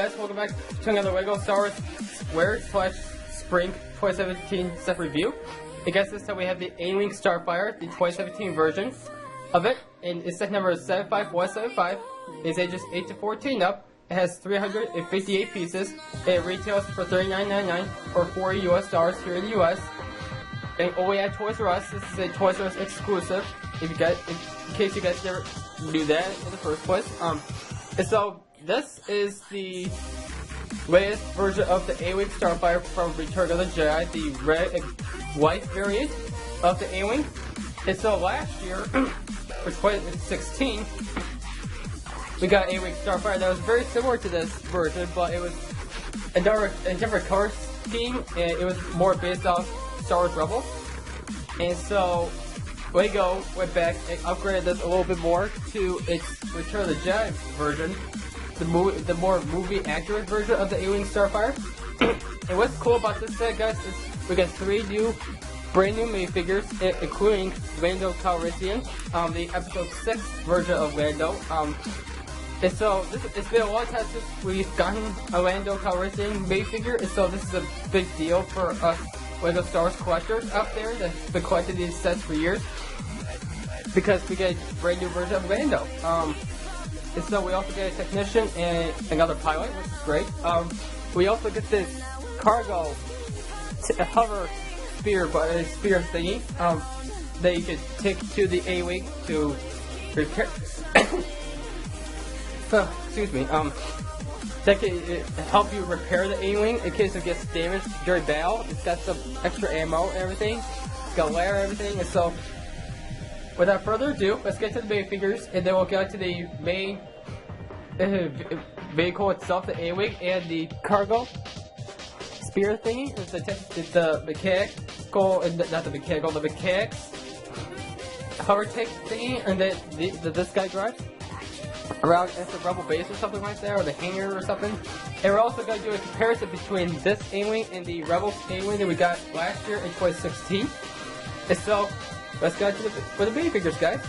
guys, welcome back to another LEGO Star Wars Square/Spring 2017 set review. I guess this time we have the A-Wing Starfighter, the 2017 version of it, and its set number is 75175. It's ages 8 to 14 up. It has 358 pieces. It retails for $39.99 or $40 US here in the US. And only at ToysRus. This is a ToysRus exclusive. In case you guys never knew that in the first place. And so this is the latest version of the A-Wing Starfighter from Return of the Jedi, the red and white variant of the A-Wing. And so last year, for 2016, we got A-Wing Starfighter that was very similar to this version, but it was a different color scheme, and it was more based off Star Wars Rebels. And so LEGO went back and upgraded this a little bit more to its Return of the Jedi version, the more movie accurate version of the A-Wing Starfighter. And what's cool about this set, guys, is we got 3 brand new minifigures, including Lando Calrissian, the Episode 6 version of Lando. And so it's been a long time since we've gotten a Lando Calrissian minifigure, and so this is a big deal for us LEGO Star Wars collectors out there that's been collecting these sets for years, because we get a brand new version of Lando. And so we also get a technician and another pilot, which is great. We also get this cargo hover spear thingy that you can take to the A-Wing to repair. So, excuse me. That can help you repair the A-Wing in case it gets damaged during battle. It's got some extra ammo and everything. It's got layer and everything. And so, without further ado, let's get to the minifigures, and then we'll get to the main vehicle itself, the A-Wing, and the cargo spear thingy. It's the mechanical, not the mechanical, the mechanics hover tank thingy, and then this guy drives around at the Rebel base or something like that, or the hangar or something. And we're also going to do a comparison between this A-Wing and the Rebels A-Wing that we got last year in 2016. And so, let's go to the minifigures, guys.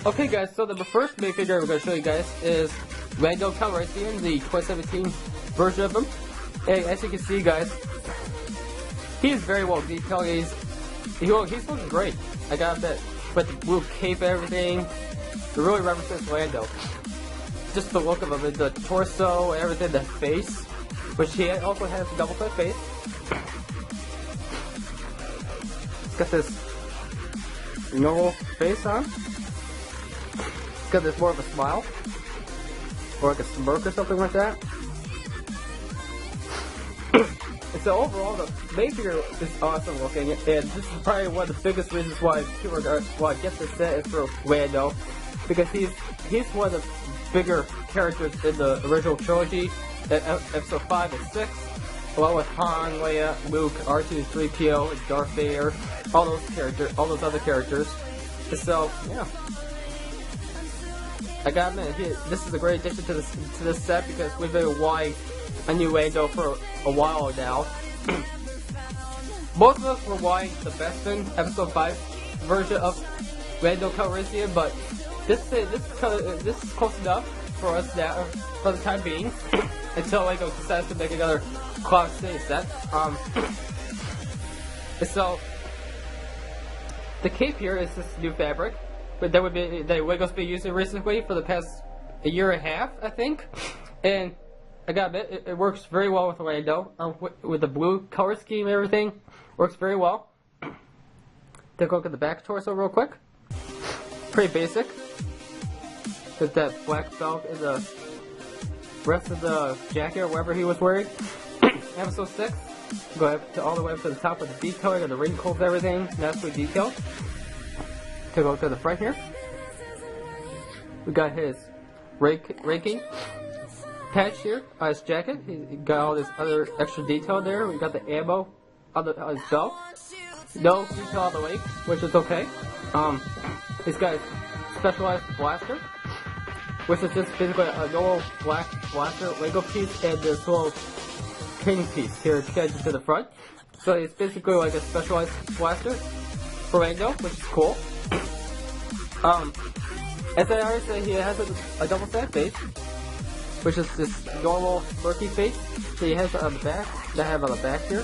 Okay, guys, so the first minifigure we're going to show you guys is Lando Calrissian, the 2017 version of him. And as you can see, guys, he is very well detailed. He's looking great. I got that, but the blue cape and everything, it really represents Lando. Just the look of him, the torso and everything, the face, which he also has a double-cut face. He's got this normal face on. He's got this more of a smile, or like a smirk or something like that. And so overall, the minifigure is awesome looking, and this is probably one of the biggest reasons why people want to get this set is for Lando, because he's one of the bigger characters in the original trilogy, episode 5 and 6, along with Han, Leia, Luke, R2, 3PO, and Darth Vader, all those other characters. And so, yeah. I gotta admit, this is a great addition to this set, because we've been wanting a new Lando for a while now. Most of us were wanting the Bespin Episode 5 version of Lando Calrissian, but this is close enough for us now, for the time being, until Lego decides to make another Cloud City set. So the cape here is this new fabric, but that Lego's been using recently for the past a year and a half, I think, and I gotta admit, it works very well with Lando, with the blue color scheme and everything. Works very well. Take a look at the back torso real quick. Pretty basic. With that black belt and the rest of the jacket or whatever he was wearing. Episode 6. Go up to all the way up to the top with the detailing and the wrinkles and everything. Nicely detailed. Take a look at the front here. We got his ranking patch here on his jacket. He got all this other extra detail there. We got the ammo on his belt. No detail on the leg, which is okay. He's got a specialized blaster, which is just basically a normal black blaster Lego piece and this little training piece here connected to the front. So it's basically like a specialized blaster for Lando, which is cool. As I already said, he has a double stack face, which is this normal murky face. So he has on the back, that I have on the back here.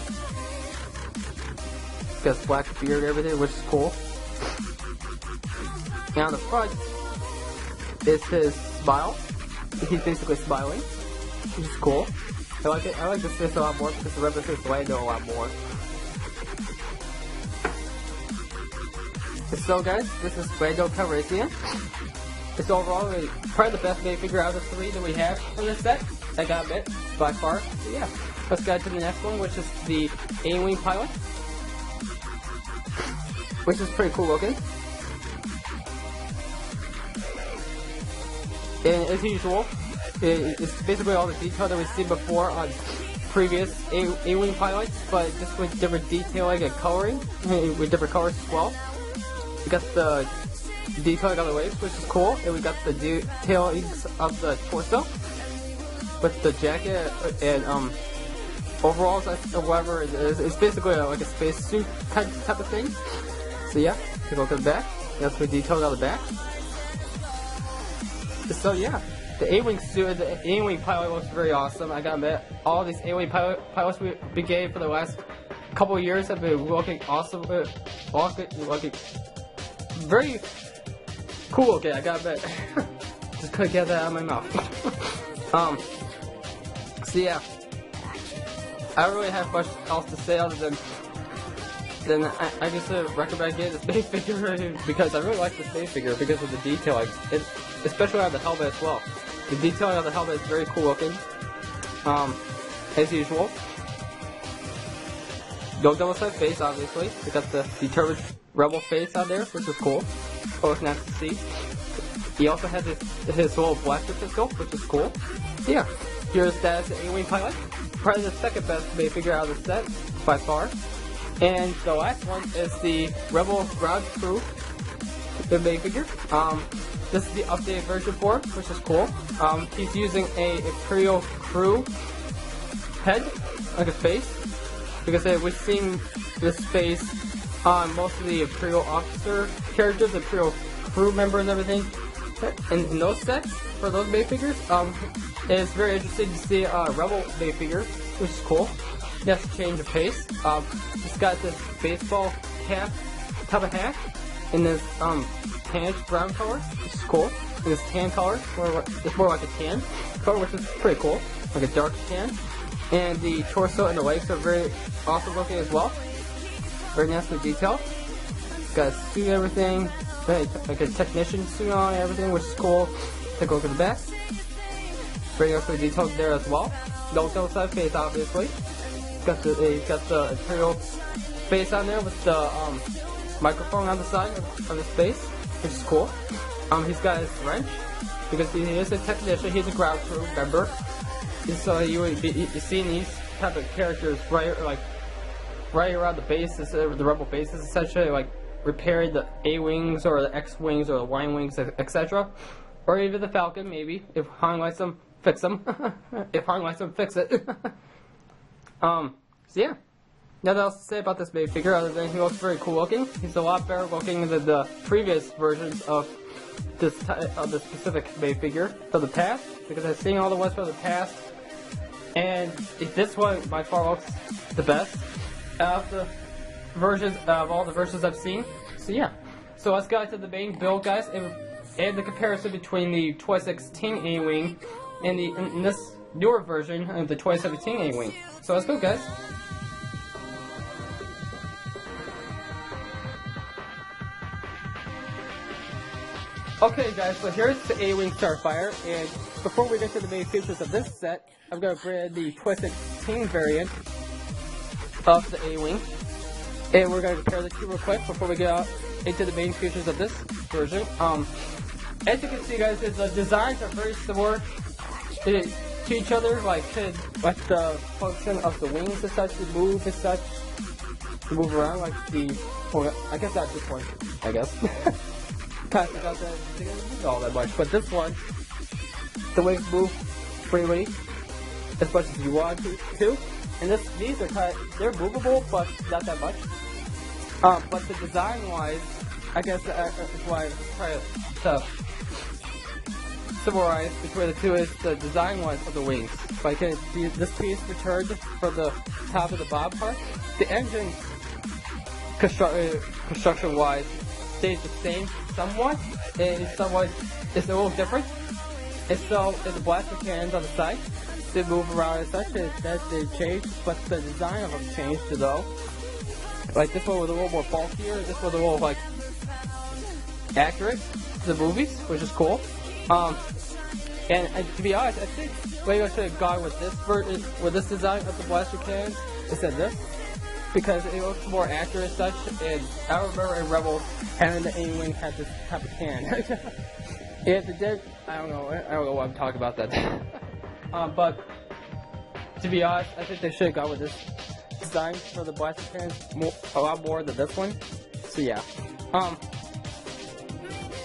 He's got his black beard and everything, which is cool. And on the front is his smile. He's basically smiling, which is cool. I like it. I like this face a lot more because it represents Lando a lot more. So guys, this is Lando Calrissian. It's overall probably the best minifigure out of the 3 that we have in this set. I gotta admit, by far. So yeah, let's go to the next one, which is the A-Wing pilot, which is pretty cool looking. And as usual, it's basically all the detail that we've seen before on previous A-Wing pilots, but just with different detailing and coloring, with different colors as well. We got the detailing on the waist, which is cool, and we got the detailings of the torso with the jacket and overalls or whatever. It's basically like a spacesuit type of thing. So yeah, take a look at the back. That's the detailed on the back. So yeah, the A-Wing suit, the A-Wing pilot looks very awesome. I gotta admit, all these A-Wing pilots we gave for the last couple of years have been looking awesome, looking very cool looking. I gotta admit, just couldn't get that out of my mouth. So yeah, I don't really have much else to say other than I just recommend getting this minifigure because I really like this minifigure because of the detailing, especially on the helmet as well. The detailing on the helmet is very cool looking, as usual. No double side face, obviously. We got the determined rebel face on there, which is cool. Always nice to see. He also has his little blaster pistol, which is cool. So yeah, here's that A-Wing pilot. Probably the second best minifigure out of the set, by far. And the last one is the Rebel Ground Crew minifigure. This is the updated version for it, which is cool. He's using a Imperial crew head, like a face, because we've seen this face on most of the Imperial officer characters, Imperial crew members and everything. And in those sets, for those minifigures, it's very interesting to see a Rebel minifigure, which is cool. He has to change of pace. He's got this baseball cap type of hat in this tannish brown color, which is cool. And this tan color, it's more like a tan color, which is pretty cool, like a dark tan. And the torso and the legs are very awesome looking as well. Very nicely detailed. He's got a suit and everything, like a technician suit on and everything, which is cool. Take a look at the back. Very nicely detailed there as well. No double side face, obviously. He's got the Imperial face on there with the microphone on the side of his face, which is cool. He's got his wrench because he is a technician. He's a ground crew member, and so you would be seeing these type of characters right around the bases, the rebel bases, essentially like repairing the A-wings or the X-wings or the Y-wings, etc., or even the Falcon, maybe if Han lets them fix them. If Han lets them fix it. So yeah, nothing else to say about this minifigure other than he looks very cool looking. He's a lot better looking than the previous versions of this specific minifigure from the past, because I've seen all the ones from the past, and this one by far looks the best of the versions of all the versions I've seen. So yeah, so let's go to the main build, guys, and the comparison between the 2016 A-Wing and this newer version of the 2017 A-Wing. So let's go, guys. Okay, guys, so here's the A-Wing Starfighter, and before we get to the main features of this set, I'm going to bring the 2016 variant of the A-Wing, and we're going to compare the two real quick before we get out into the main features of this version. As you can see, guys, the designs are very similar to each other, like the function of the wings and such, to move and such, to move around, like well, I guess that's this one, I guess. Kind of forgot that they didn't move all that much, but this one, the wings move freely as much as you want to, and these are they're movable, but not that much. But the design-wise, I guess that's why I try to summarize between the two is the design-wise of the wings. Like this piece returned for the top of the bottom part. The engine construction-wise stays the same somewhat, and somewhat it's a little different. And so the blaster cannons on the side, they move around and such that they change, but the design of them changed though. Like this one was a little more bulkier, this one was a little like accurate to the movies, which is cool. And to be honest, I think maybe I should have gone with this version, with this design of the blaster cannon instead of this, because it looks more accurate and such. And I remember in Rebels having the A-wing had this type of cannon. And the dead, I don't know what I'm talking about that. But to be honest, I think they should have gone with this design for the blaster cannons a lot more than this one. So yeah.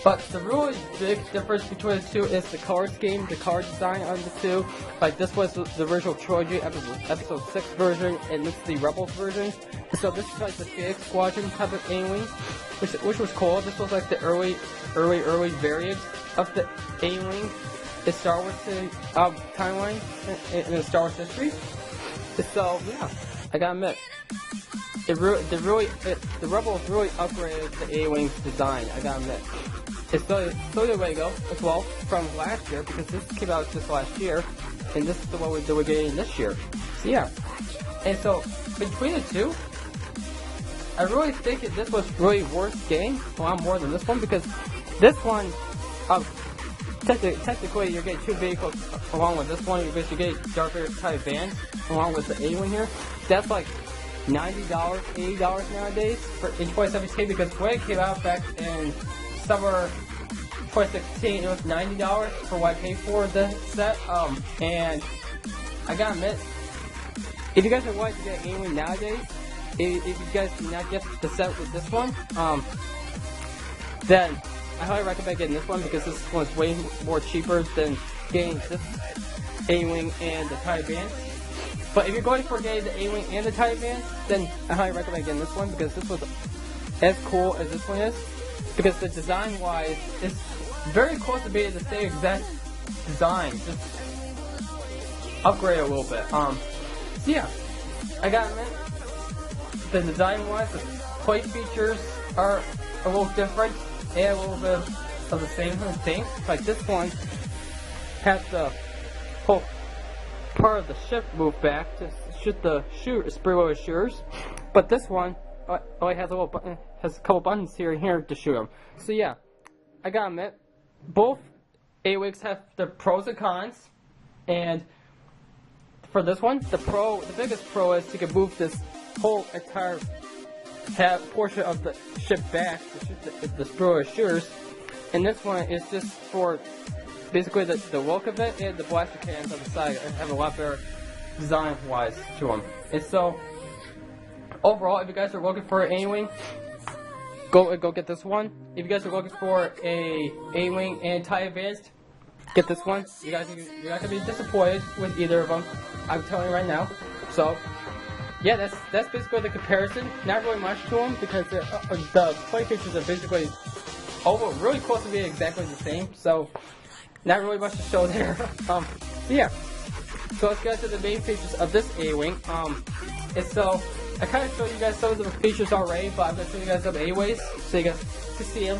But the really big difference between the two is the color scheme, the color design on the two. Like this was the original trilogy, episode 6 version, and this is the Rebels version. So this is like the Phoenix Squadron type of A-wing, which was cool. This was like the early variant of the A-wing in Star Wars timeline in the Star Wars history. So yeah, I gotta admit, the Rebels really upgraded the A-wing's design. I gotta admit. It's still the way to go as well from last year, because this came out just last year, and this is the one we're getting this year. So yeah, and so between the two, I really think that this was really worth getting a lot more than this one, because this one, technically you're getting two vehicles along with this one. You're basically getting Starfighter type van along with the A-wing here. That's like $90, $80 nowadays in 2017, because when it came out back in summer 2016, it was $90 for what I paid for the set. And I gotta admit, if you guys are wanting to get an A-wing nowadays, if you guys do not get the set with this one, then I highly recommend getting this one, because this one's way more cheaper than getting this A-wing and the TIE Advance. But if you're going for getting the A-wing and the TIE Advance, then I highly recommend getting this one, because this was as cool as this one is. Because the design-wise, it's very close to being the same exact design, just upgrade a little bit. So yeah, I gotta admit, the design-wise, the plate features are a little different and a little bit of the same thing. Like this one has the whole part of the ship moved back to shoot the spray-loaded shooters, but this one only has a little button. Has a couple buttons here and here to shoot them. So yeah, I gotta admit, both A-wings have the pros and cons. And for this one, the biggest pro is you can move this whole entire portion of the ship back to shoot the spray-loaded shooters. And this one is just for basically the look of it, and the blaster cannons on the side have a lot better design-wise to them. And so overall, if you guys are looking for an A-wing, go get this one. If you guys are looking for a A-wing and TIE Advanced, get this one. You're not gonna be disappointed with either of them. I'm telling you right now. So yeah, that's basically the comparison. Not really much to them, because the play features are basically really close to being exactly the same. So not really much to show there. Yeah. So let's get to the main features of this A-wing. And so I kind of showed you guys some of the features already, but I'm going to show you guys some anyways, so you guys can see them.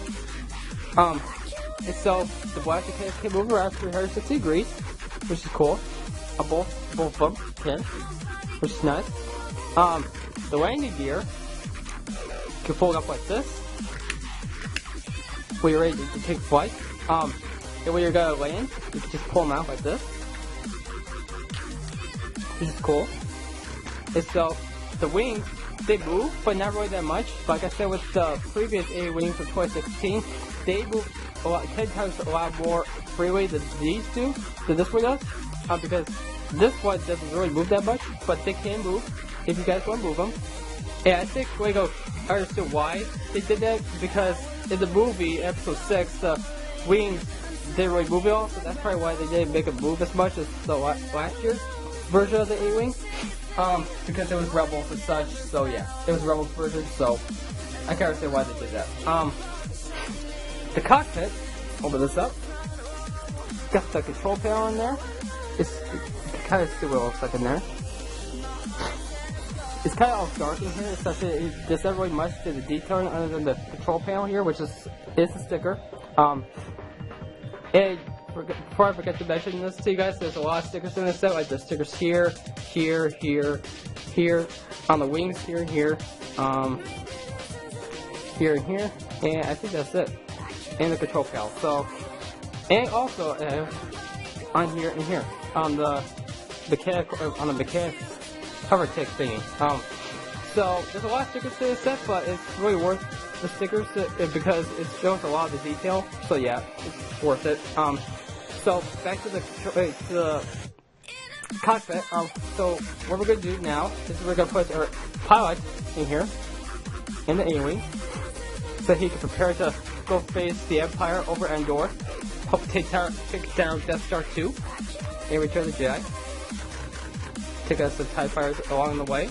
And so the blaster cannons can move around 360 degrees, which is cool. Both of them can, which is nice. The landing gear can fold up like this when you're ready to take flight. And when you're gonna land, you can just pull them out like this, which is cool. And so the wings, they move, but not really that much. Like I said with the previous A-wings from 2016, they move 10 times a lot more freely than these do, than this one does. Because this one doesn't really move that much, but they can move if you guys want to move them. And I think Lego understood why they did that, because in the movie, episode 6, the wings didn't really move at all, so that's probably why they didn't make them move as much as the last year's version of the A-wing. Because it was Rebels and such, so yeah, it was Rebels version, so I can't understand why they did that. the cockpit. Open this up. Got the control panel in there. It's kind of see what it looks like in there. It's kind of all dark in here, especially there's not really much to the detailing other than the control panel here, which is a sticker. And before I forget to mention this to you guys, there's a lot of stickers in this set. Like there's stickers here, here, here, here, on the wings, here and here, here and here, and I think that's it. And the control panel. So, and also on here and here on the mechanic cover tick thingy. So there's a lot of stickers to this set, but it's really worth the stickers because it shows a lot of the detail. So yeah, it's worth it. So back to the cockpit. So what we're gonna do now is we're gonna put our pilot in here in the A-wing, so he can prepare to go face the Empire over Endor, hope to take down Death Star 2, and return the Jedi. Take us the TIE Fighters along the way,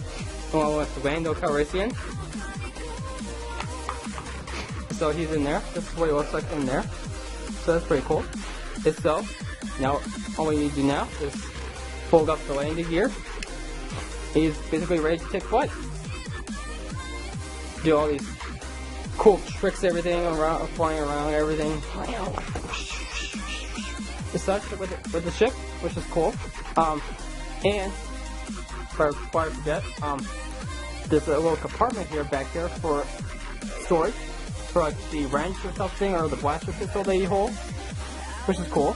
along with the Lando Calrissian. So he's in there. This is what he looks like in there. So that's pretty cool. So now all we need to do now is fold up the landing gear. He's basically ready to take flight. Do all these cool tricks, everything around, flying around, everything. It's such with the ship, which is cool. And before I forget, there's a little compartment here back here for storage, for like the wrench or something, or the blaster pistol that you hold, which is cool.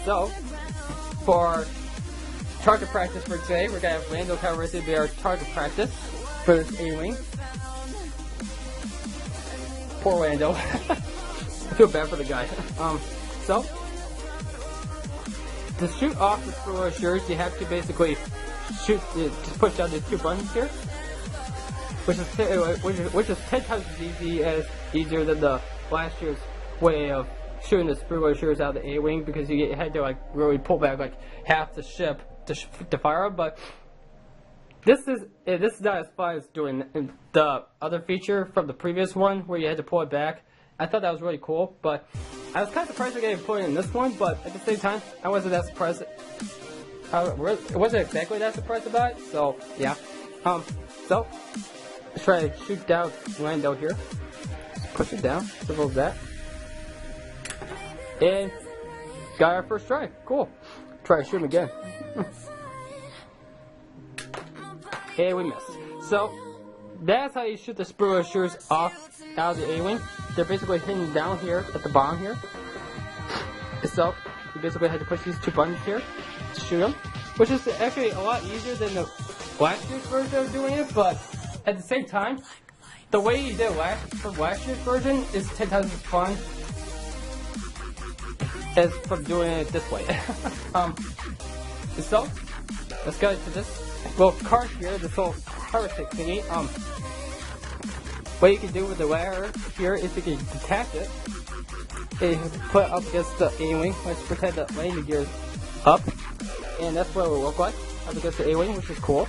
So, for target practice for today, we're gonna have Lando Calrissian be our target practice for this A-wing. Poor Lando. I feel bad for the guy. So, to shoot off the spoiler shirts, you have to basically shoot, just push down these two buttons here, which is 10 times easier than the last year's way of shooting the spoiler shirts out of the A-wing, because you had to like really pull back like half the ship to fire them. But this is not as fun as doing the other feature from the previous one where you had to pull it back. I thought that was really cool, but I was kind of surprised I got put in this one, but at the same time, I wasn't that surprised. I wasn't exactly that surprised about it, so yeah. So let's try to shoot down Lando here. Just push it down, simple as that. And got our first try. Cool. Try to shoot him again. And we missed. So that's how you shoot the spoiler shirts off out of the A-wing. They're basically hidden down here at the bottom here. So you basically had to push these two buttons here to shoot them, which is actually a lot easier than the last year's version of doing it. But at the same time, the way you did for last year's version is 10 times as fun as from doing it this way. So let's go to this little card here, this little power stick thingy. What you can do with the wire here is you can detach it and put it up against the A-wing. Let's pretend that landing gear is up, and that's what it will look like up against the A-wing, which is cool.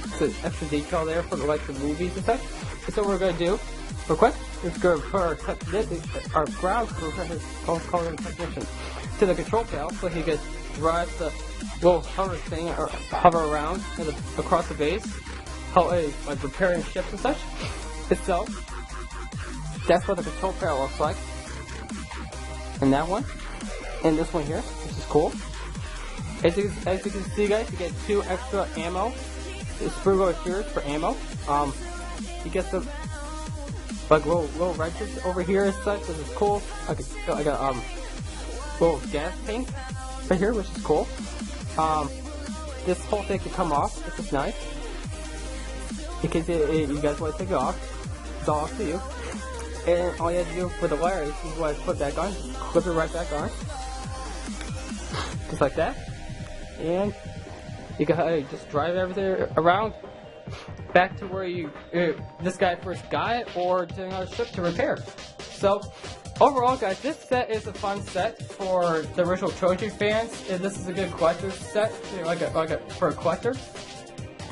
It's an extra detail there for the movies and stuff. And so what we're going to do, real quick, is going to put our ground crew, call him technician, to the control panel so he can drive the little hover thing or hover around across the base, like repairing ships and such. So that's what the control panel looks like. And that one, and this one here, which is cool. As you can see, guys, you get 2 extra ammo. The spoiler shirts for ammo. You get some like little wrenches over here and such, which is cool. I got little gas tank right here, which is cool. This whole thing can come off. This is nice. In case you guys want to take it off, it's all up to you. And all you have to do for the wire is you want to put it back on, clip it right back on, just like that. And you can just drive everything around back to where this guy first got it, or to another ship to repair. So overall, guys, this set is a fun set for the original trilogy fans, and this is a good collector's set, for a collector.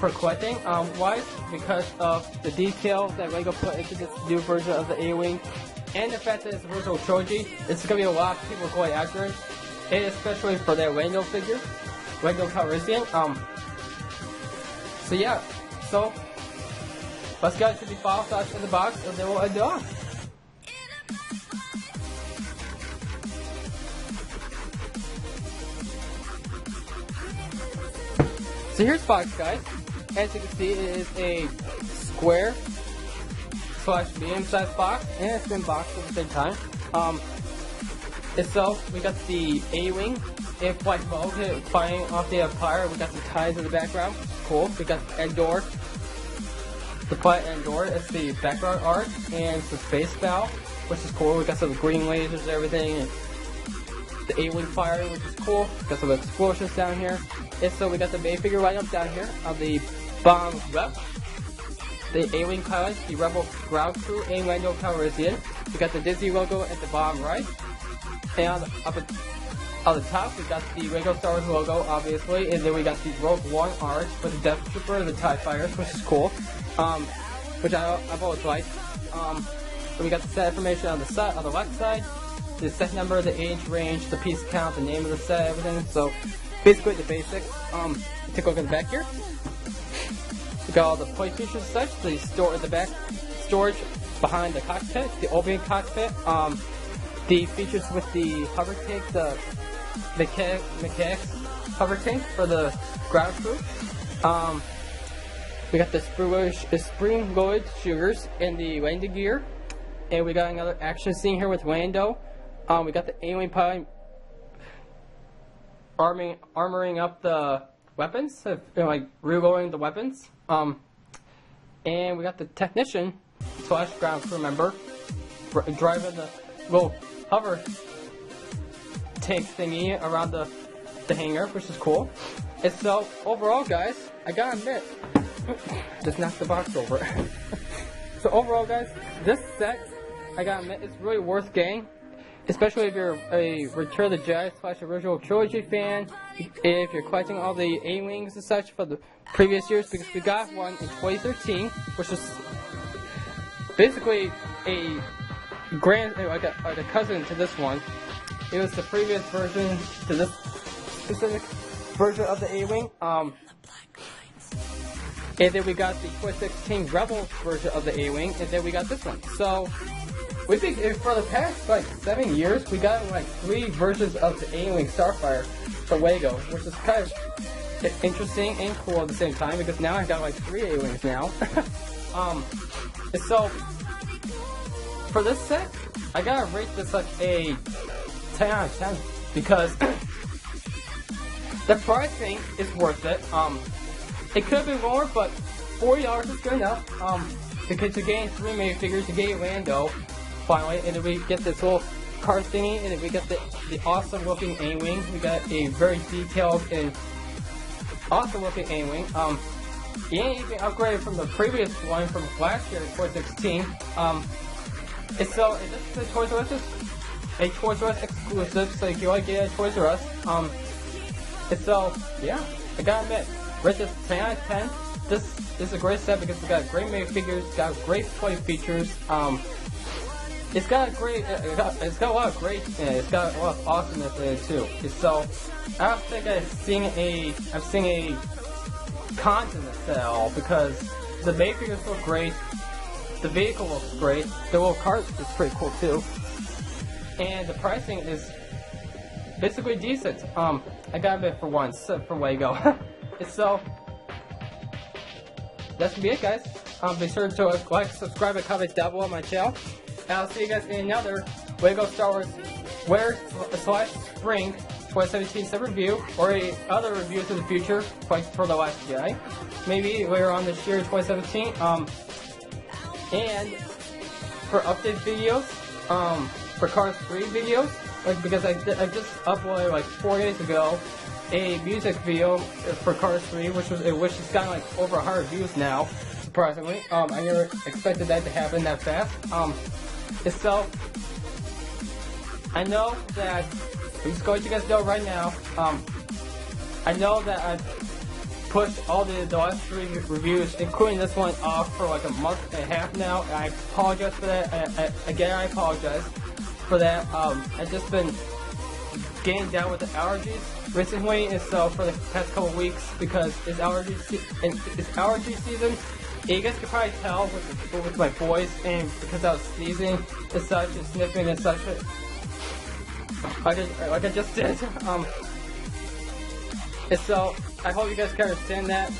for collecting. Why? Because of the details that Lego put into this new version of the A-Wing, and the fact that it's a original trilogy. It's gonna be a lot of people going after it, and especially for their Lando figure, Lando Calrissian. So yeah, so let's get to the file size in the box, and then we'll end it off. So here's the box, guys. As you can see, it is a square / medium-sized box, and it's been boxed at the same time. Itself, we got the A-Wing in flight mode, flying off the Empire. We got the ties in the background, cool. We got Endor, the planet Endor. It's the background art, and it's the space bow, which is cool. We got some green lasers and everything. And the A-Wing firing, which is cool. Got some explosions down here. And so we got the main figure right up down here of the bomb rep, the A-Wing pilot, the Rebel ground crew, and Lando Calrissian. We got the Disney logo at the bottom right. And up on the top, we got the Lego Star Wars logo, obviously. And then we got the Rogue One art with the Death Trooper and the TIE Fighters, which is cool. Which I've always liked. And we got the set information on the left side. The set number, the age range, the piece count, the name of the set, everything. So basically the basics. Take a look at the back here. We got all the plate features and such. The back storage behind the cockpit, the Obi cockpit. The features with the hover tank, the mechanics hover tank for the ground crew. We got the spring-loaded shooters and the landing gear. And we got another action scene here with Lando. We got the A-Wing pilot armoring up the weapons, like reloading the weapons. And we got the technician / ground crew member driving the little hover tank thingy around the hangar, which is cool. And so overall, guys, I gotta admit, just knocked the box over. So overall, guys, this set, I gotta admit, it's really worth getting. Especially if you're a Return of the Jedi / original trilogy fan, if you're collecting all the A-Wings and such for the previous years, because we got one in 2013, which is basically a like a cousin to this one. It was the previous version to this specific version of the A-Wing. And then we got the 2016 Rebel version of the A-Wing, and then we got this one. So we think for the past like 7 years, we got like 3 versions of the A-Wing Starfighter for Lego, which is kind of interesting and cool at the same time, because now I got like 3 A-Wings now. So for this set, I gotta rate this like a 10 out of 10, because the pricing is worth it. It could have been more, but $40 is good enough. Because you're getting 3 minifigures, you get Lando, finally, and then we get this little car thingy, and then we get the awesome looking A-Wing. We got a very detailed and awesome looking A-Wing. It ain't even upgraded from the previous one from last year, 2016. This is a ToysRus exclusive, so if you like it at ToysRus. So yeah, I gotta admit, rate this 10 out of 10. This is a great set because it's got great minifigures, it's got great play features. It's got a lot of great, it's got a lot of awesomeness in it too. So I don't think I've seen a con in the set at all, because the minifigures look great, the vehicle looks great, the little cart is pretty cool too, and the pricing is basically decent. I got a bit for once from Lego. So that's gonna be it, guys. Be sure to like, subscribe, and comment down below on my channel. And I'll see you guys in another Lego Star Wars Winter / Spring 2017 set review, or other reviews in the future, like for The Last Jedi. Maybe later on this year, 2017. And for update videos, for Cars 3 videos, like, because I just uploaded like 4 days ago a music video for Cars 3, which has gotten like over 100 views now, surprisingly. I never expected that to happen that fast. So I know that I'm just going to let you guys know right now. I know that I've pushed all the last 3 reviews, including this one, off for like a month and a half now. And I apologize for that. I apologize for that. I've just been getting down with the allergies recently, and so for the past couple weeks, because it's allergy season. And you guys can probably tell with my voice, and because I was sneezing and such, and sniffing and such, like I just did. And so I hope you guys can understand that.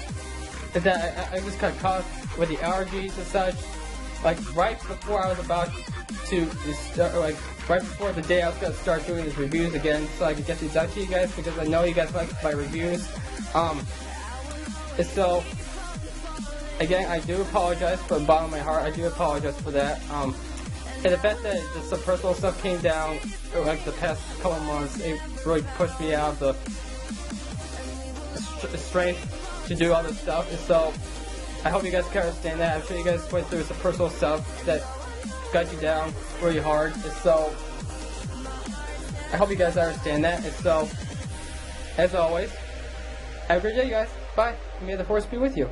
That I just got caught with the allergies and such, like right before I was about to start, like right before the day I was gonna start doing these reviews again, so I could get these out to you guys, because I know you guys like my reviews. And so again, I do apologize from the bottom of my heart. I do apologize for that. And the fact that just some personal stuff came down like the past couple months, it really pushed me out of the strength to do all this stuff. And so I hope you guys can understand that. I'm sure you guys went through some personal stuff that got you down really hard. And so I hope you guys understand that. And so, as always, have a great day, guys. Bye. May the force be with you.